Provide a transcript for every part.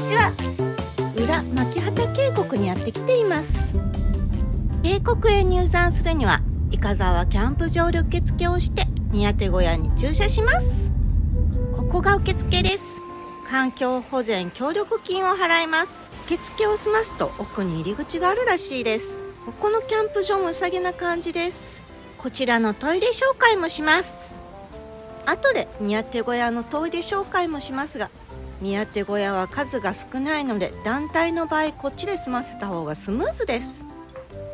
ちは。裏牧畑渓谷にやってきています。渓谷へ入山するには伊香沢キャンプ場で受付をして宮手小屋に駐車します。ここが受付です。環境保全協力金を払います。受付を済ますと奥に入り口があるらしいです。ここのキャンプ場も良さげな感じです。こちらのトイレ紹介もします。後で宮手小屋のトイレ紹介もしますが、宮手小屋は数が少ないので団体の場合こっちで済ませた方がスムーズです。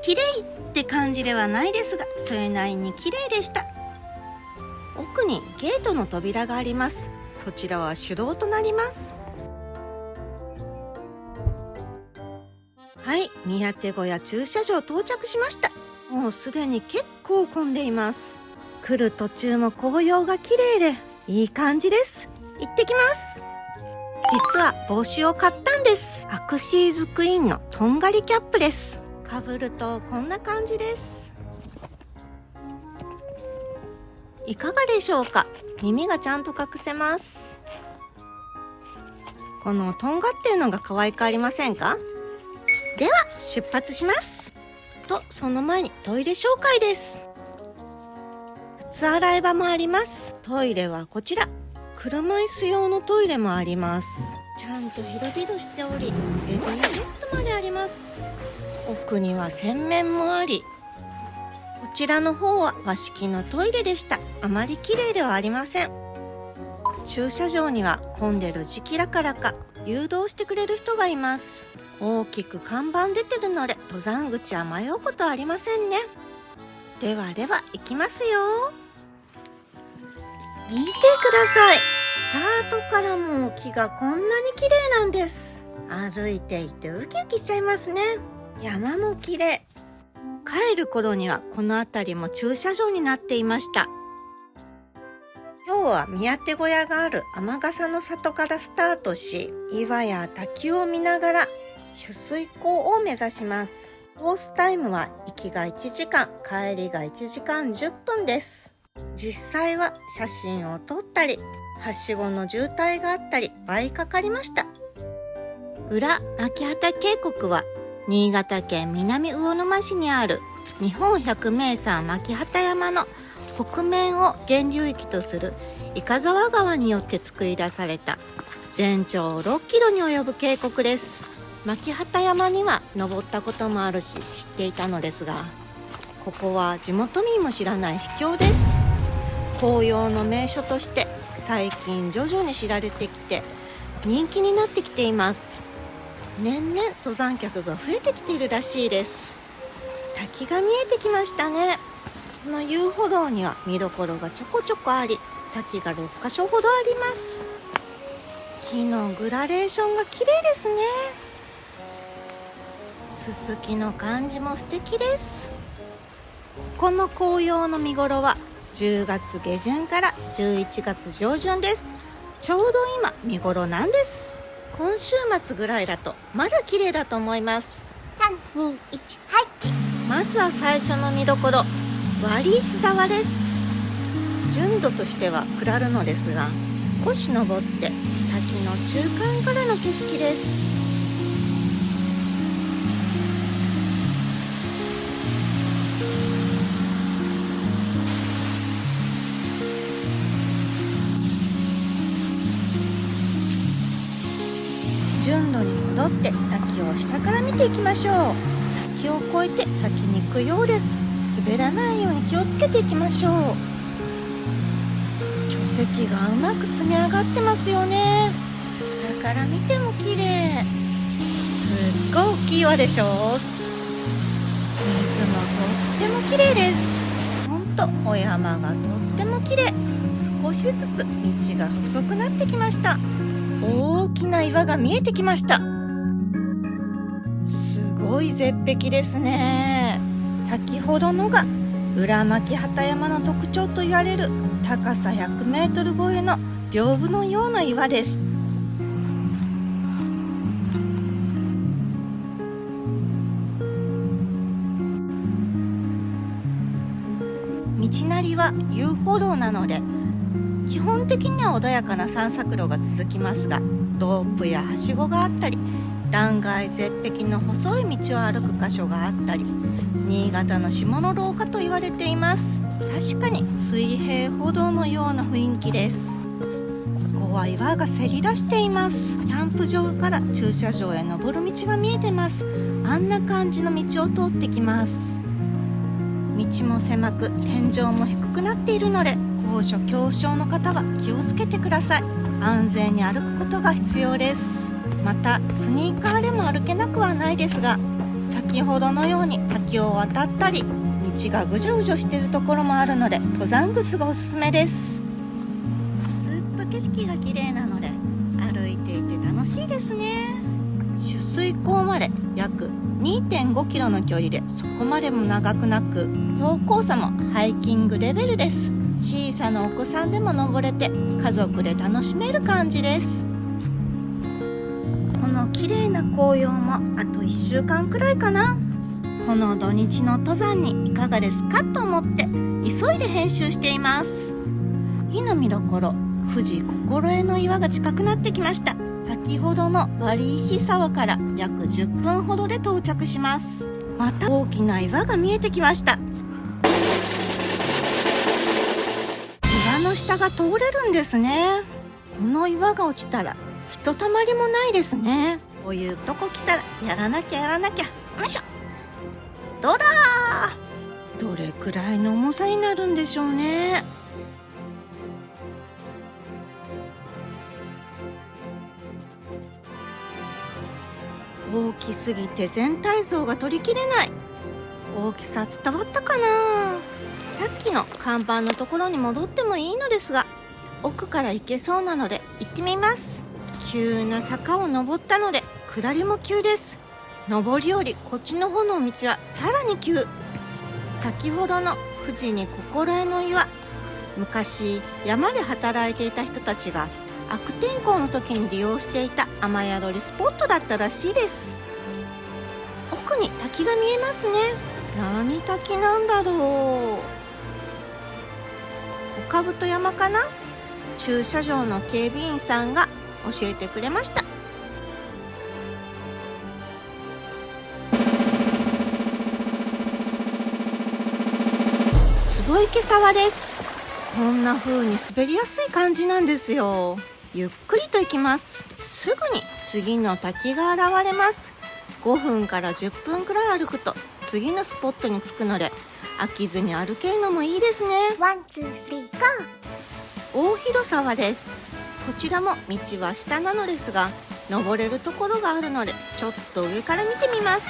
綺麗って感じではないですが、それなりに綺麗でした。奥にゲートの扉があります。そちらは手動となります。はい、宮手小屋駐車場到着しました。もうすでに結構混んでいます。来る途中も紅葉が綺麗でいい感じです。行ってきます。実は帽子を買ったんです。アクシーズクイーンのとんがりキャップです。かぶるとこんな感じです。いかがでしょうか。耳がちゃんと隠せます。このとんがってるのが可愛くありませんか。では出発しますと、その前にトイレ紹介です。靴洗い場もあります。トイレはこちら。車椅子用のトイレもあります。ちゃんと広々しており、ベビーベッドまであります。奥には洗面もあり、こちらの方は和式のトイレでした。あまり綺麗ではありません。駐車場には混んでる時期だからか誘導してくれる人がいます。大きく看板出てるので登山口は迷うことはありませんね。ではでは行きますよ。見てください。スタートからもう木がこんなに綺麗なんです。歩いていてウキウキしちゃいますね。山も綺麗。帰る頃にはこの辺りも駐車場になっていました。今日は宮手小屋がある天笠の里からスタートし、岩や滝を見ながら取水口を目指します。コースタイムは行きが1時間、帰りが1時間10分です。実際は写真を撮ったり、はしごの渋滞があったり倍かかりました。裏牧畑渓谷は新潟県南魚沼市にある日本百名山牧畑山の北面を源流域とする伊香沢川によって作り出された全長6キロに及ぶ渓谷です。牧畑山には登ったこともあるし知っていたのですが、ここは地元民も知らない秘境です。紅葉の名所として最近徐々に知られてきて人気になってきています。年々登山客が増えてきているらしいです。滝が見えてきましたね。この遊歩道には見どころがちょこちょこあり、滝が6カ所ほどあります。木のグラデーションが綺麗ですね。ススキの感じも素敵です。ここの紅葉の見頃は10月下旬から11月上旬です。ちょうど今見頃なんです。今週末ぐらいだとまだ綺麗だと思います。3、2、1、はい。まずは最初の見どころ、割石沢です。純度としては下るのですが、少し登って滝の中間からの景色です。順路に戻って滝を下から見ていきましょう。滝を越えて先に行くようです。滑らないように気をつけていきましょう。巨石がうまく積み上がってますよね。下から見ても綺麗。すっごい大きい岩でしょ。水もとっても綺麗です。ほんとお山がとっても綺麗。少しずつ道が細くなってきました。大きな岩が見えてきました。すごい絶壁ですね。先ほどのが裏牧畑山の特徴と言われる高さ100メートル超えの屏風のような岩です。道なりは遊歩道なので基本的には穏やかな散策路が続きますが、ロープやはしごがあったり、断崖絶壁の細い道を歩く箇所があったり、新潟の下の廊下と言われています。確かに水平歩道のような雰囲気です。ここは岩がせり出しています。キャンプ場から駐車場へ登る道が見えてます。あんな感じの道を通ってきます。道も狭く天井も低くなっているので、高所恐怖症の方は気をつけてください。安全に歩くことが必要です。またスニーカーでも歩けなくはないですが、先ほどのように滝を渡ったり道がぐじょぐじょしているところもあるので、登山靴がおすすめです。ずっと景色が綺麗なので歩いていて楽しいですね。取水口まで約 2.5 キロの距離で、そこまでも長くなく、標高差もハイキングレベルです。小さなお子さんでも登れて家族で楽しめる感じです。この綺麗な紅葉もあと1週間くらいかな。この土日の登山にいかがですかと思って急いで編集しています。火の見どころ、富士心得の岩が近くなってきました。先ほどの割石沢から約10分ほどで到着します。また大きな岩が見えてきました。岩の下が通れるんですね。この岩が落ちたらひとたまりもないですね。こういうとこ来たらやらなきゃ。よいしょ。どうだー。どれくらいの重さになるんでしょうね。大きすぎて全体像が取りきれない。大きさ伝わったかな。さっきの看板のところに戻ってもいいのですが、奥から行けそうなので行ってみます。急な坂を登ったので下りも急です。上りよりこっちの方の道はさらに急。先ほどの富士に心得の岩、昔山で働いていた人たちが悪天候の時に利用していた雨宿りスポットだったらしいです。奥に滝が見えますね。何滝なんだろう。小兜山かな。駐車場の警備員さんが教えてくれました。坪池沢です。こんな風に滑りやすい感じなんですよ。ゆっくりと行きます。すぐに次の滝が現れます。5分から10分くらい歩くと次のスポットに着くので、飽きずに歩けるのもいいですね。ワン、ツー、スリー、ゴー。大広沢です。こちらも道は下なのですが、登れるところがあるのでちょっと上から見てみます。さ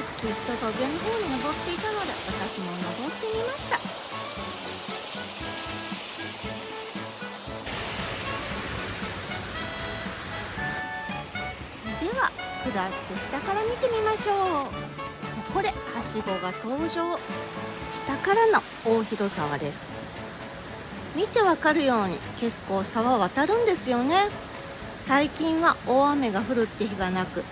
っき人が上の方に登っていたので私も登ってみました。では下って下から見てみましょう。ここではしごが登場。下からの大広沢です。見てわかるように結構沢渡るんですよね。最近は大雨が降るって日がなく、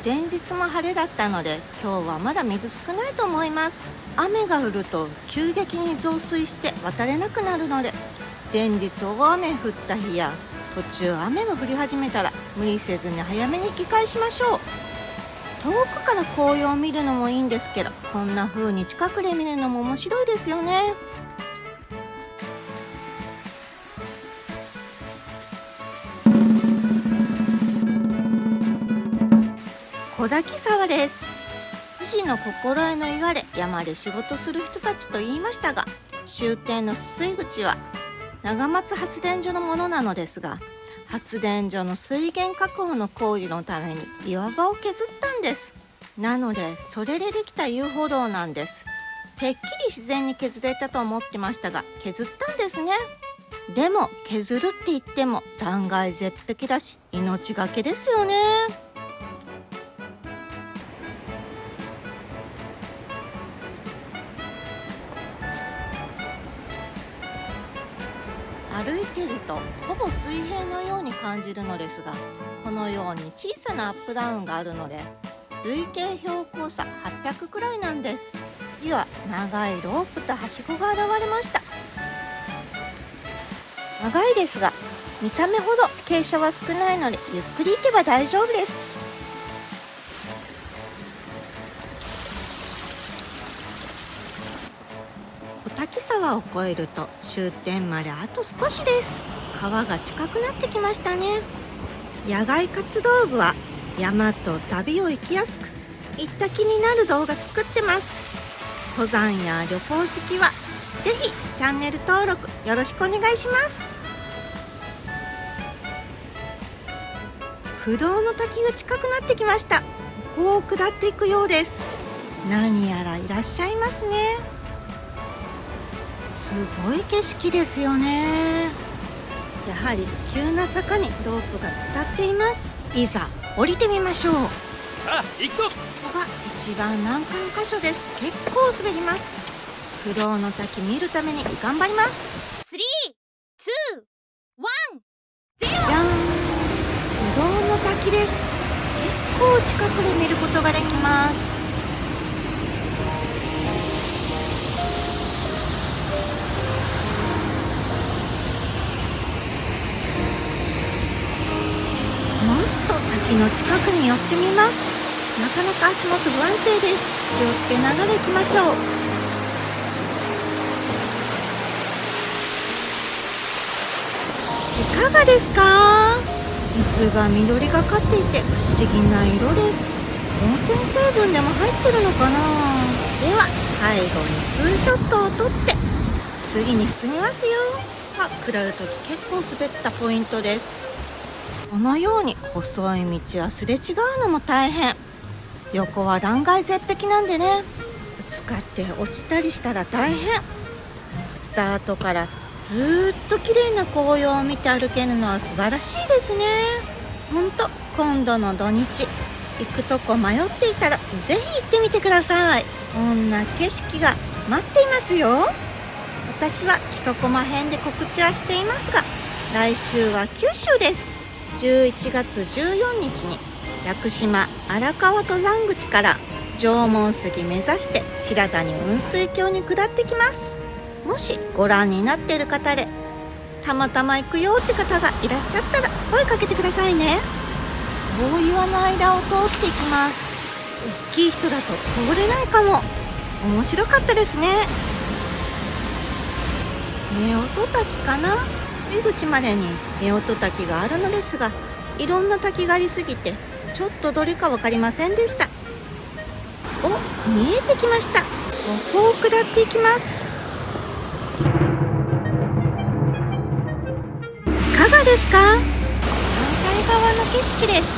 前日も晴れだったので今日はまだ水少ないと思います。雨が降ると急激に増水して渡れなくなるので、前日大雨降った日や途中雨が降り始めたら無理せずに早めに引き返しましょう。遠くから紅葉を見るのもいいんですけど、こんな風に近くで見るのも面白いですよね。小滝沢です。富士の心得の岩で山で仕事する人たちと言いましたが、終点の水口は長松発電所のものなのですが、発電所の水源確保の工事のために岩場を削ったんです。なのでそれでできた遊歩道なんです。てっきり自然に削れたと思ってましたが、削ったんですね。でも削るって言っても断崖絶壁だし命がけですよね。歩いてるとほぼ水平のように感じるのですが、このように小さなアップダウンがあるので累計標高差800くらいなんです。次は長いロープとはしごが現れました。長いですが見た目ほど傾斜は少ないのでゆっくり行けば大丈夫です。小滝沢を越えると終点まであと少しです。川が近くなってきましたね。野外活動部は山と旅を行きやすく行った気になる動画作ってます。登山や旅行好きはぜひチャンネル登録よろしくお願いします。不動の滝が近くなってきました。ここを下っていくようです。何やらいらっしゃいますね。すごい景色ですよね。やはり急な坂にロープが伝っています。いざ降りてみましょう。さあ行くぞ。ここが一番難関箇所です。結構滑ります。不動の滝見るために頑張ります。3、2、1、0。じゃーん、不動の滝です。結構近くで見ることができます。もっと滝の近くに寄ってみます。なかなか足元不安定です。気をつけながら行きましょう。いかがですか？水が緑がかっていて不思議な色です。温泉成分でも入ってるのかな。では最後にツーショットを撮って次に進みますよ。下るとき結構滑ったポイントです。このように細い道はすれ違うのも大変。横は断崖絶壁なんでね、ぶつかって落ちたりしたら大変。スタートからずっと綺麗な紅葉を見て歩けるのは素晴らしいですね。ほんと今度の土日行くとこ迷っていたらぜひ行ってみてください。こんな景色が待っていますよ。私は木曽駒編で告知はしていますが、来週は九州です。11月14日に屋久島荒川登山口から縄文杉目指して白谷雲水峡に下ってきます。もしご覧になっている方でたまたま行くよって方がいらっしゃったら声かけてくださいね。大岩の間を通っていきます。大きい人だと通れないかも。面白かったですね。夫婦滝かな。出口までに夫婦滝があるのですが、いろんな滝がありすぎてちょっとどれか分かりませんでした。見えてきました。ここを下っていきます。いかがですか？反対側の景色です。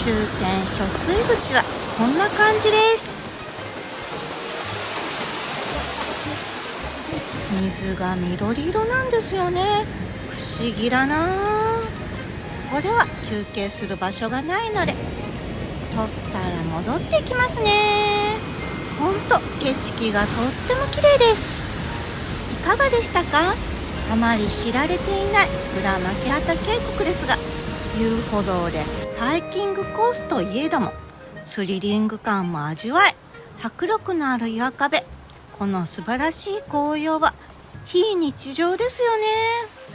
終点貯水口はこんな感じです。水が緑色なんですよね。不思議だな。これは休憩する場所がないので取ったら戻っていきますね。ほんと景色がとっても綺麗です。いかがでしたか？あまり知られていない裏牧畑渓谷ですが、遊歩道でハイキングコースといえどもスリリング感も味わえ、迫力のある岩壁、この素晴らしい紅葉は非日常ですよね。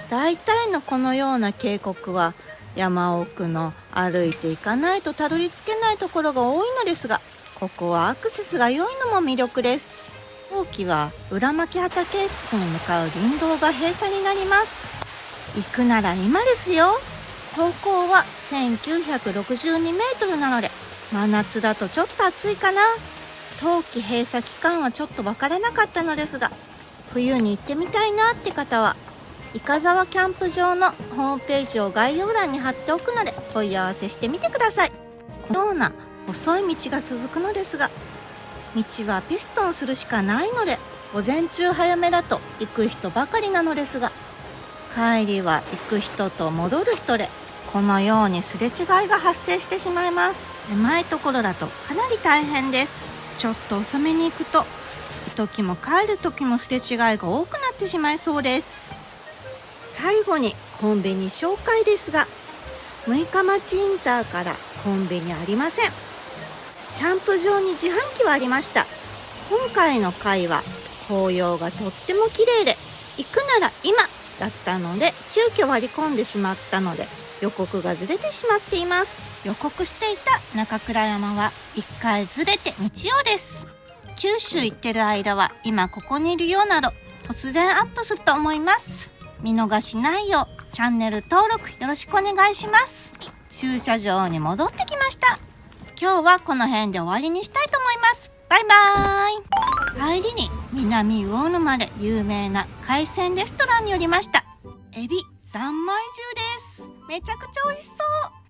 大体のこのような渓谷は山奥の歩いていかないとたどり着けないところが多いのですが、ここはアクセスが良いのも魅力です。後期は裏牧畑渓谷に向かう林道が閉鎖になります。行くなら今ですよ。標高は1962メートルなので真夏だとちょっと暑いかな。冬季閉鎖期間はちょっとわからなかったのですが、冬に行ってみたいなって方は伊香沢キャンプ場のホームページを概要欄に貼っておくので問い合わせしてみてください。このような細い道が続くのですが、道はピストンするしかないので午前中早めだと行く人ばかりなのですが、帰りは行く人と戻る人でこのようにすれ違いが発生してしまいます。狭いところだとかなり大変です。ちょっと遅めに行くと行く時も帰る時もすれ違いが多くなってしまいそうです。最後にコンビニ紹介ですが、六日町インターからコンビニありません。キャンプ場に自販機はありました。今回の回は紅葉がとっても綺麗で、行くなら今だったので急遽割り込んでしまったので予告がずれてしまっています。予告していた中倉山は1回ずれて日曜です。九州行ってる間は今ここにいるよなど突然アップすると思います。見逃しないようチャンネル登録よろしくお願いします。駐車場に戻ってきました。今日はこの辺で終わりにしたいと思います。バイバーイ。帰りに南魚沼で有名な海鮮レストランに寄りました。エビ三枚重です。めちゃくちゃ美味しそ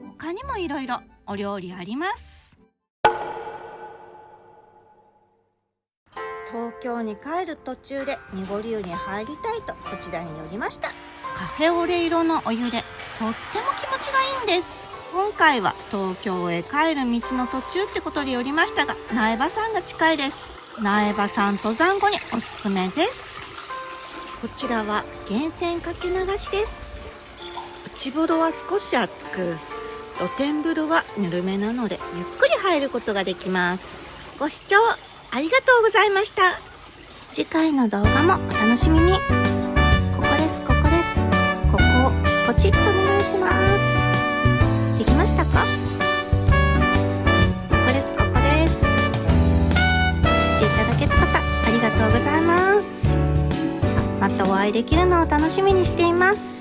う。他にもいろいろお料理あります。東京に帰る途中で濁り湯に入りたいとこちらに寄りました。カフェオレ色のお湯でとっても気持ちがいいんです。今回は東京へ帰る道の途中ってことで寄りましたが、苗場山が近いです。苗場山登山後におすすめです。こちらは源泉かけ流しです。内風呂は少し熱く、露天風呂はぬるめなのでゆっくり入ることができます。ご視聴ありがとうございました。次回の動画もお楽しみに。ここです。ここをポチッとお願いします。できましたか？ここです。していただけた方ありがとうございます。またお会いできるのを楽しみにしています。